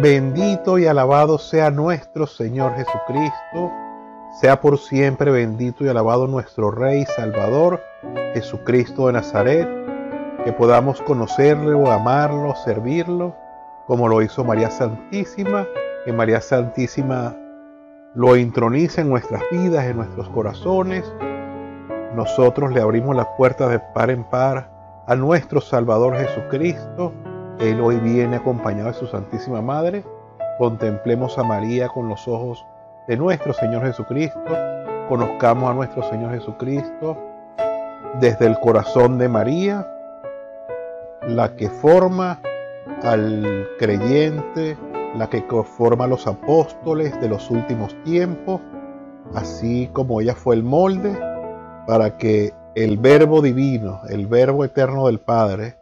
Bendito y alabado sea nuestro Señor Jesucristo, sea por siempre bendito y alabado nuestro Rey y Salvador, Jesucristo de Nazaret, que podamos conocerlo, amarlo, servirlo, como lo hizo María Santísima, que María Santísima lo introniza en nuestras vidas, en nuestros corazones. Nosotros le abrimos las puertas de par en par a nuestro Salvador Jesucristo. Él hoy viene acompañado de su Santísima Madre. Contemplemos a María con los ojos de nuestro Señor Jesucristo. Conozcamos a nuestro Señor Jesucristo desde el corazón de María, la que forma al creyente, la que forma a los apóstoles de los últimos tiempos, así como ella fue el molde para que el Verbo divino, el Verbo eterno del Padre,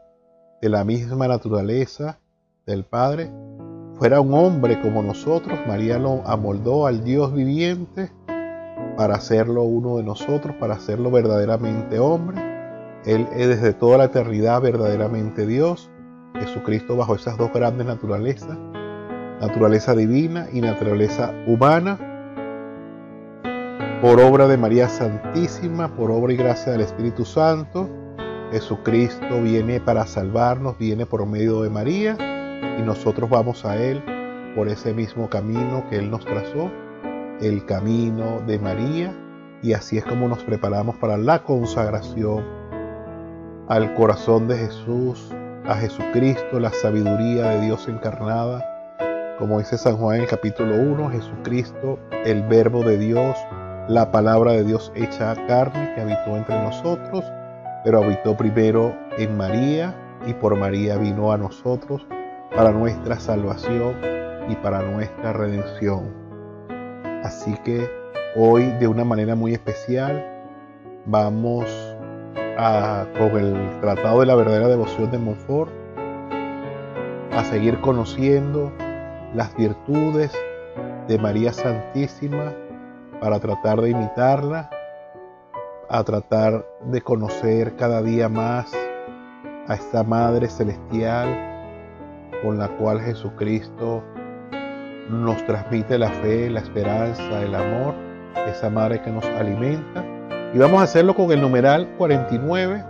de la misma naturaleza del Padre, fuera un hombre como nosotros. María lo amoldó al Dios viviente para hacerlo uno de nosotros, para hacerlo verdaderamente hombre. Él es desde toda la eternidad verdaderamente Dios. Jesucristo bajo esas dos grandes naturalezas, naturaleza divina y naturaleza humana, por obra de María Santísima, por obra y gracia del Espíritu Santo. Jesucristo viene para salvarnos, viene por medio de María, y nosotros vamos a Él por ese mismo camino que Él nos trazó, el camino de María, y así es como nos preparamos para la consagración al corazón de Jesús, a Jesucristo, la sabiduría de Dios encarnada. Como dice San Juan en el capítulo 1, Jesucristo, el Verbo de Dios, la palabra de Dios hecha carne, que habitó entre nosotros, pero habitó primero en María, y por María vino a nosotros para nuestra salvación y para nuestra redención. Así que hoy, de una manera muy especial, vamos con el Tratado de la Verdadera Devoción de Montfort a seguir conociendo las virtudes de María Santísima, para tratar de imitarla, a tratar de conocer cada día más a esta Madre Celestial con la cual Jesucristo nos transmite la fe, la esperanza, el amor, esa Madre que nos alimenta. Y vamos a hacerlo con el numeral 49,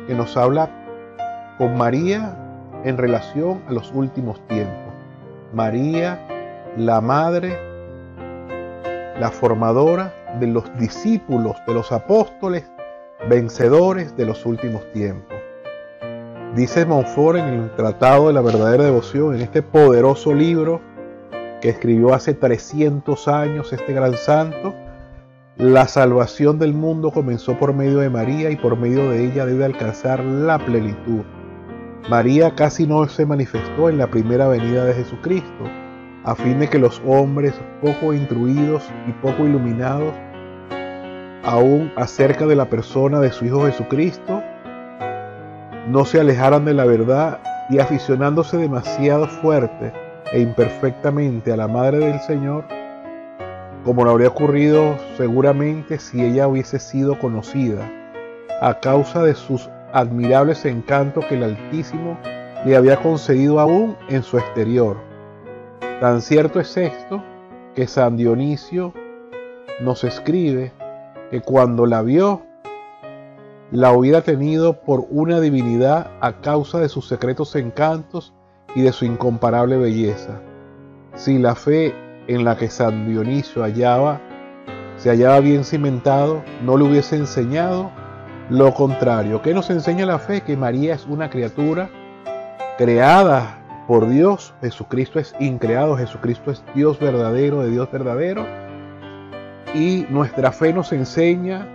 que nos habla con María en relación a los últimos tiempos. María, la Madre, la formadora de los discípulos, de los apóstoles, vencedores de los últimos tiempos. Dice Montfort en el Tratado de la Verdadera Devoción, en este poderoso libro que escribió hace 300 años este gran santo: la salvación del mundo comenzó por medio de María, y por medio de ella debe alcanzar la plenitud. María casi no se manifestó en la primera venida de Jesucristo, a fin de que los hombres poco instruidos y poco iluminados aún acerca de la persona de su Hijo Jesucristo no se alejaran de la verdad, y aficionándose demasiado fuerte e imperfectamente a la Madre del Señor, como no habría ocurrido seguramente si ella hubiese sido conocida, a causa de sus admirables encantos que el Altísimo le había concedido aún en su exterior. Tan cierto es esto, que San Dionisio nos escribe que cuando la vio, la hubiera tenido por una divinidad a causa de sus secretos encantos y de su incomparable belleza. Si la fe en la que San Dionisio se hallaba bien cimentado, no le hubiese enseñado lo contrario. ¿Qué nos enseña la fe? Que María es una criatura creada por Dios. Jesucristo es increado, Jesucristo es Dios verdadero, de Dios verdadero. Y nuestra fe nos enseña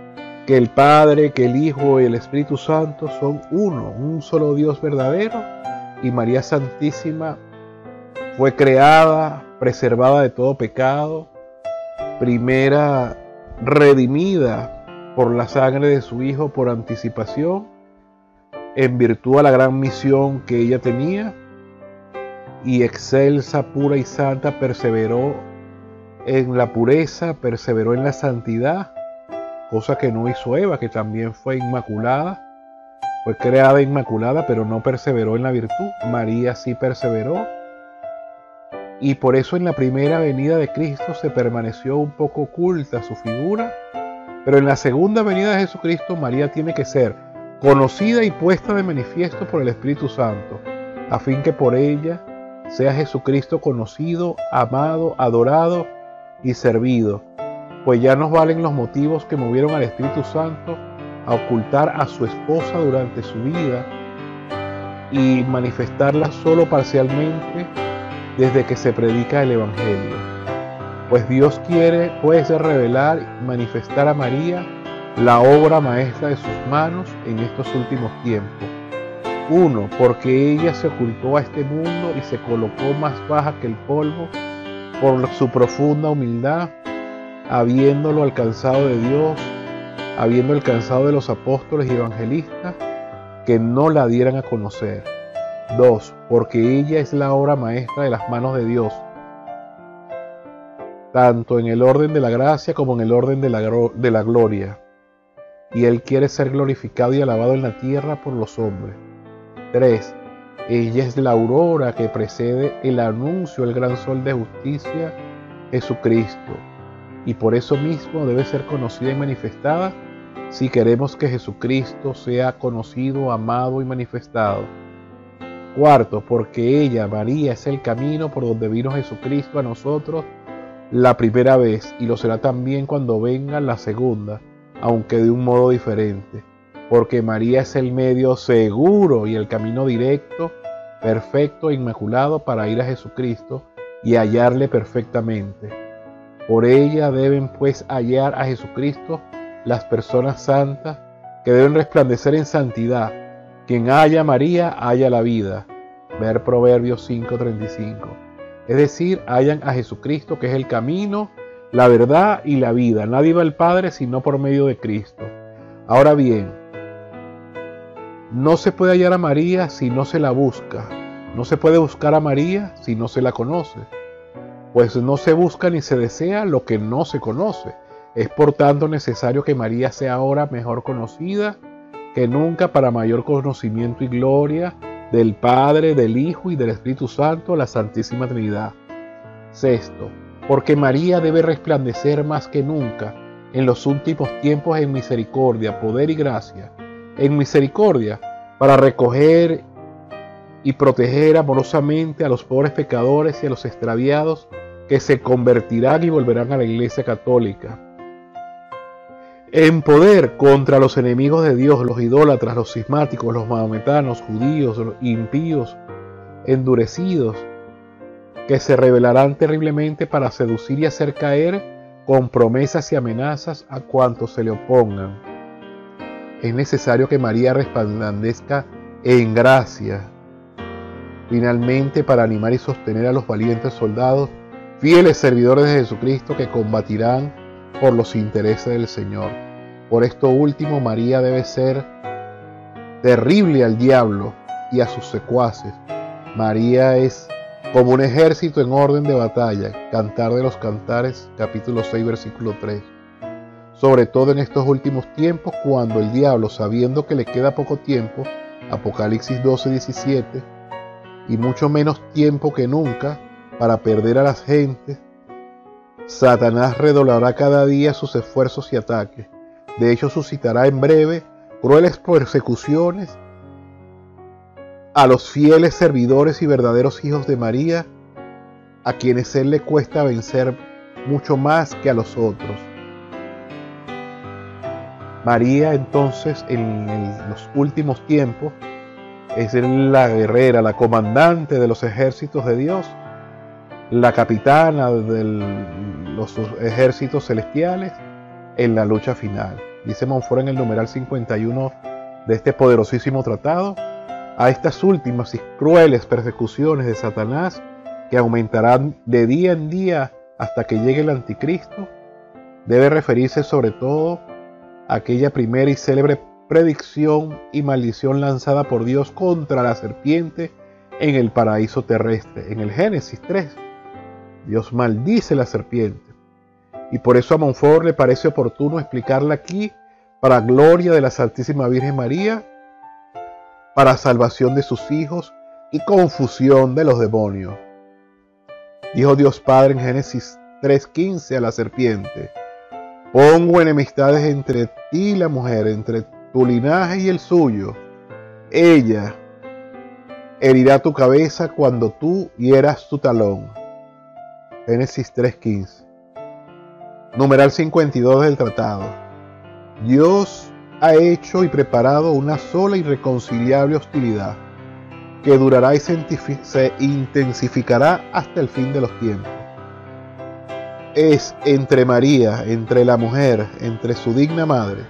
que el Padre, que el Hijo y el Espíritu Santo son uno, un solo Dios verdadero. Y María Santísima fue creada, preservada de todo pecado, primera redimida por la sangre de su Hijo por anticipación, en virtud a la gran misión que ella tenía, y excelsa, pura y santa, perseveró en la pureza, perseveró en la santidad, cosa que no hizo Eva, que también fue inmaculada, fue creada inmaculada, pero no perseveró en la virtud. María sí perseveró y por eso en la primera venida de Cristo se permaneció un poco oculta su figura, pero en la segunda venida de Jesucristo María tiene que ser conocida y puesta de manifiesto por el Espíritu Santo, a fin que por ella sea Jesucristo conocido, amado, adorado y servido, pues ya nos valen los motivos que movieron al Espíritu Santo a ocultar a su esposa durante su vida y manifestarla solo parcialmente desde que se predica el Evangelio. Pues Dios quiere revelar y manifestar a María la obra maestra de sus manos en estos últimos tiempos. 1. Porque ella se ocultó a este mundo y se colocó más baja que el polvo por su profunda humildad, habiéndolo alcanzado de Dios, habiendo alcanzado de los apóstoles y evangelistas que no la dieran a conocer. 2. Porque ella es la obra maestra de las manos de Dios, tanto en el orden de la gracia como en el orden de la gloria. Y Él quiere ser glorificado y alabado en la tierra por los hombres. 3. Ella es la aurora que precede el anuncio del gran sol de justicia, Jesucristo. Y por eso mismo debe ser conocida y manifestada si queremos que Jesucristo sea conocido, amado y manifestado. 4. Porque ella, María, es el camino por donde vino Jesucristo a nosotros la primera vez y lo será también cuando venga la segunda, aunque de un modo diferente. Porque María es el medio seguro y el camino directo, perfecto e inmaculado para ir a Jesucristo y hallarle perfectamente. Por ella deben pues hallar a Jesucristo las personas santas que deben resplandecer en santidad. Quien halla a María, halla la vida. Ver Proverbios 5:35. Es decir, hallan a Jesucristo, que es el camino, la verdad y la vida. Nadie va al Padre sino por medio de Cristo. Ahora bien, no se puede hallar a María si no se la busca. No se puede buscar a María si no se la conoce. Pues no se busca ni se desea lo que no se conoce. Es por tanto necesario que María sea ahora mejor conocida que nunca para mayor conocimiento y gloria del Padre, del Hijo y del Espíritu Santo, la Santísima Trinidad. 6. Porque María debe resplandecer más que nunca en los últimos tiempos en misericordia, poder y gracia. En misericordia, para recoger y proteger amorosamente a los pobres pecadores y a los extraviados que se convertirán y volverán a la Iglesia Católica. En poder contra los enemigos de Dios, los idólatras, los cismáticos, los mahometanos, judíos, los impíos, endurecidos, que se rebelarán terriblemente para seducir y hacer caer con promesas y amenazas a cuantos se le opongan. Es necesario que María resplandezca en gracia, finalmente para animar y sostener a los valientes soldados, fieles servidores de Jesucristo que combatirán por los intereses del Señor. Por esto último, María debe ser terrible al diablo y a sus secuaces. María es como un ejército en orden de batalla. Cantar de los Cantares, capítulo 6, versículo 3. Sobre todo en estos últimos tiempos, cuando el diablo, sabiendo que le queda poco tiempo, Apocalipsis 12, 17, y mucho menos tiempo que nunca para perder a las gentes, Satanás redoblará cada día sus esfuerzos y ataques. De hecho, suscitará en breve crueles persecuciones a los fieles servidores y verdaderos hijos de María, a quienes él le cuesta vencer mucho más que a los otros. María, entonces, en los últimos tiempos, es la guerrera, la comandante de los ejércitos de Dios, la capitana de los ejércitos celestiales en la lucha final. Dice Montfort en el numeral 51 de este poderosísimo tratado: a estas últimas y crueles persecuciones de Satanás, que aumentarán de día en día hasta que llegue el anticristo, debe referirse sobre todo a aquella primera y célebre predicción y maldición lanzada por Dios contra la serpiente en el paraíso terrestre. En el Génesis 3, Dios maldice la serpiente. Y por eso a Montfort le parece oportuno explicarla aquí, para gloria de la Santísima Virgen María, para salvación de sus hijos y confusión de los demonios. Dijo Dios Padre en Génesis 3:15 a la serpiente: pongo enemistades entre ti y la mujer, entre tu linaje y el suyo. Ella herirá tu cabeza cuando tú hieras tu talón. Génesis 3:15. Numeral 52 del tratado. Dios ha hecho y preparado una sola irreconciliable hostilidad que durará y se intensificará hasta el fin de los tiempos. Es entre María, entre la mujer, entre su digna madre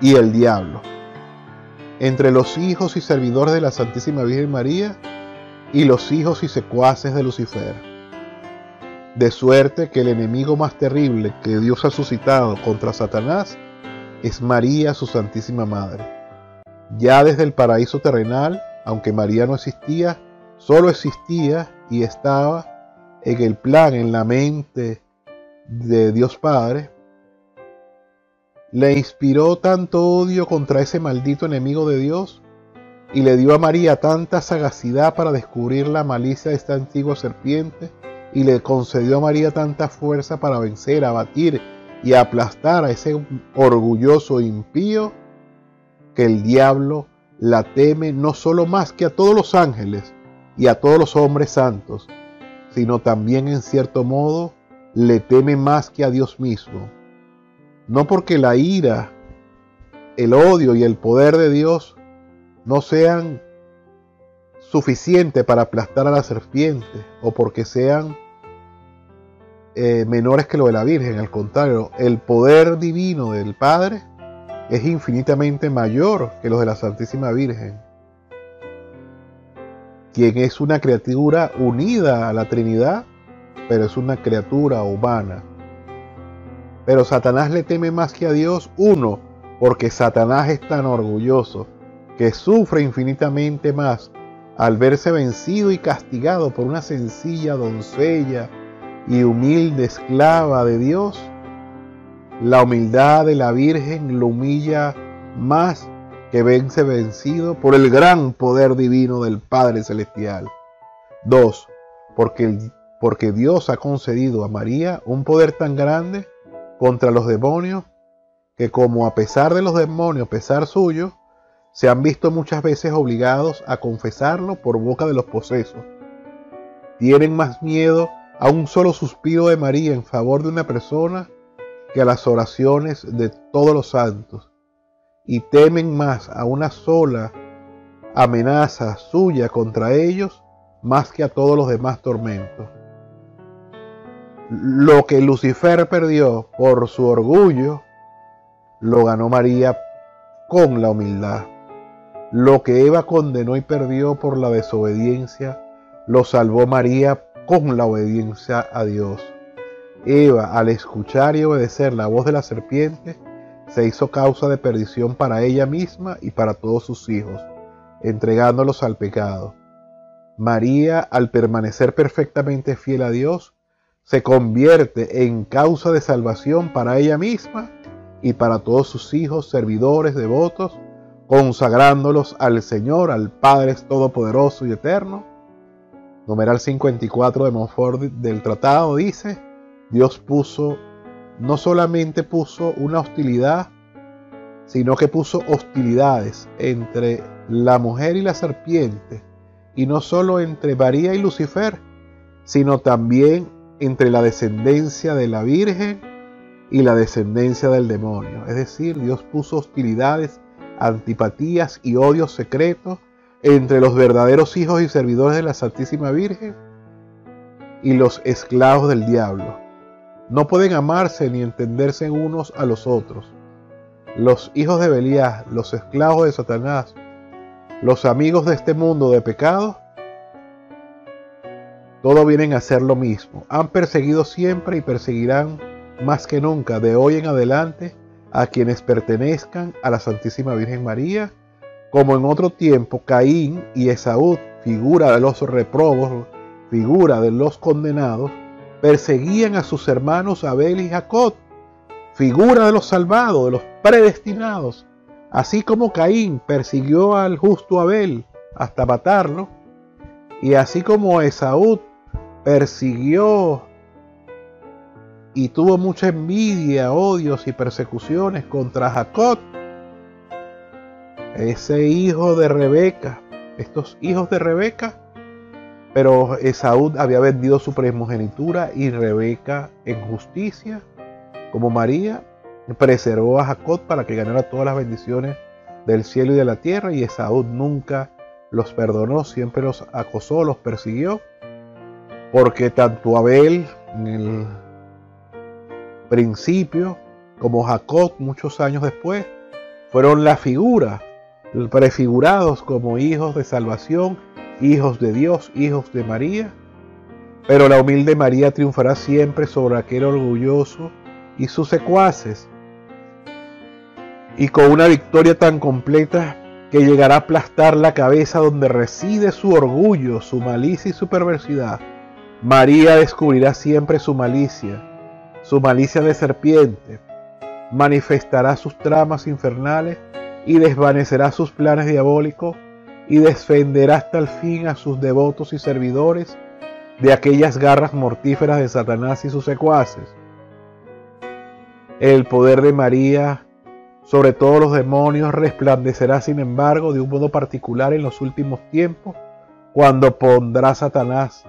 y el diablo, entre los hijos y servidores de la Santísima Virgen María y los hijos y secuaces de Lucifer. De suerte que el enemigo más terrible que Dios ha suscitado contra Satanás es María, su Santísima Madre. Ya desde el paraíso terrenal, aunque María no existía, solo existía y estaba en el plan, en la mente de Dios Padre, le inspiró tanto odio contra ese maldito enemigo de Dios y le dio a María tanta sagacidad para descubrir la malicia de esta antigua serpiente y le concedió a María tanta fuerza para vencer, abatir y aplastar a ese orgulloso impío, que el diablo la teme no solo más que a todos los ángeles y a todos los hombres santos, sino también en cierto modo le teme más que a Dios mismo. No porque la ira, el odio y el poder de Dios no sean suficientes para aplastar a la serpiente o porque sean menores que lo de la Virgen. Al contrario, el poder divino del Padre es infinitamente mayor que los de la Santísima Virgen, quien es una criatura unida a la Trinidad, pero es una criatura humana. Pero Satanás le teme más que a Dios, uno, porque Satanás es tan orgulloso que sufre infinitamente más al verse vencido y castigado por una sencilla doncella y humilde esclava de Dios. La humildad de la Virgen lo humilla más que verse vencido por el gran poder divino del Padre Celestial. 2. Porque Dios ha concedido a María un poder tan grande contra los demonios que, como a pesar de los demonios, pesar suyo, se han visto muchas veces obligados a confesarlo por boca de los posesos. Tienen más miedo a un solo suspiro de María en favor de una persona que a las oraciones de todos los santos, y temen más a una sola amenaza suya contra ellos más que a todos los demás tormentos. Lo que Lucifer perdió por su orgullo, lo ganó María con la humildad. Lo que Eva condenó y perdió por la desobediencia, lo salvó María con la obediencia a Dios. Eva, al escuchar y obedecer la voz de la serpiente, se hizo causa de perdición para ella misma y para todos sus hijos, entregándolos al pecado. María, al permanecer perfectamente fiel a Dios, se convierte en causa de salvación para ella misma y para todos sus hijos, servidores, devotos, consagrándolos al Señor, al Padre Todopoderoso y Eterno. Numeral 54 de Montfort del Tratado dice: Dios no solamente puso una hostilidad, sino que puso hostilidades entre la mujer y la serpiente, y no solo entre María y Lucifer, sino también entre la descendencia de la Virgen y la descendencia del demonio. Es decir, Dios puso hostilidades, antipatías y odios secretos entre los verdaderos hijos y servidores de la Santísima Virgen y los esclavos del diablo. No pueden amarse ni entenderse unos a los otros. Los hijos de Belial, los esclavos de Satanás, los amigos de este mundo de pecado, todos vienen a hacer lo mismo. Han perseguido siempre y perseguirán más que nunca de hoy en adelante a quienes pertenezcan a la Santísima Virgen María, como en otro tiempo Caín y Esaú, figura de los reprobos, figura de los condenados, perseguían a sus hermanos Abel y Jacob, figura de los salvados, de los predestinados, así como Caín persiguió al justo Abel hasta matarlo, y así como Esaú persiguió y tuvo mucha envidia, odios y persecuciones contra Jacob, ese hijo de Rebeca, estos hijos de Rebeca, pero Esaú había vendido su primogenitura y Rebeca, en justicia, como María, preservó a Jacob para que ganara todas las bendiciones del cielo y de la tierra, y Esaú nunca los perdonó, siempre los acosó, los persiguió, porque tanto Abel en el principio como Jacob muchos años después fueron la figura, prefigurados como hijos de salvación, hijos de Dios, hijos de María. Pero la humilde María triunfará siempre sobre aquel orgulloso y sus secuaces, y con una victoria tan completa que llegará a aplastar la cabeza donde reside su orgullo, su malicia y su perversidad. María descubrirá siempre su malicia de serpiente, manifestará sus tramas infernales y desvanecerá sus planes diabólicos, y defenderá hasta el fin a sus devotos y servidores de aquellas garras mortíferas de Satanás y sus secuaces. El poder de María sobre todos los demonios resplandecerá, sin embargo, de un modo particular en los últimos tiempos, cuando podrá Satanás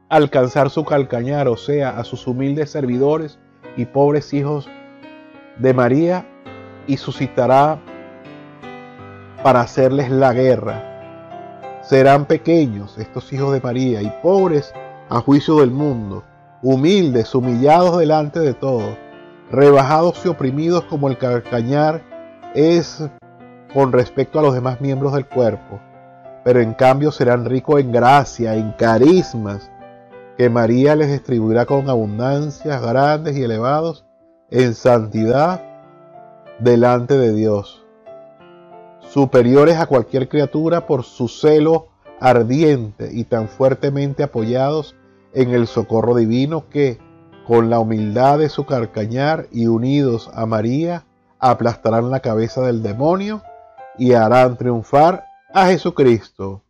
alcanzar su calcañar, o sea, a sus humildes servidores y pobres hijos de María, y suscitará para hacerles la guerra. Serán pequeños estos hijos de María y pobres a juicio del mundo, humildes, humillados delante de todos, rebajados y oprimidos como el calcañar es con respecto a los demás miembros del cuerpo, pero en cambio serán ricos en gracia, en carismas, que María les distribuirá con abundancias grandes y elevados en santidad delante de Dios, superiores a cualquier criatura por su celo ardiente y tan fuertemente apoyados en el socorro divino que, con la humildad de su calcañar y unidos a María, aplastarán la cabeza del demonio y harán triunfar a Jesucristo.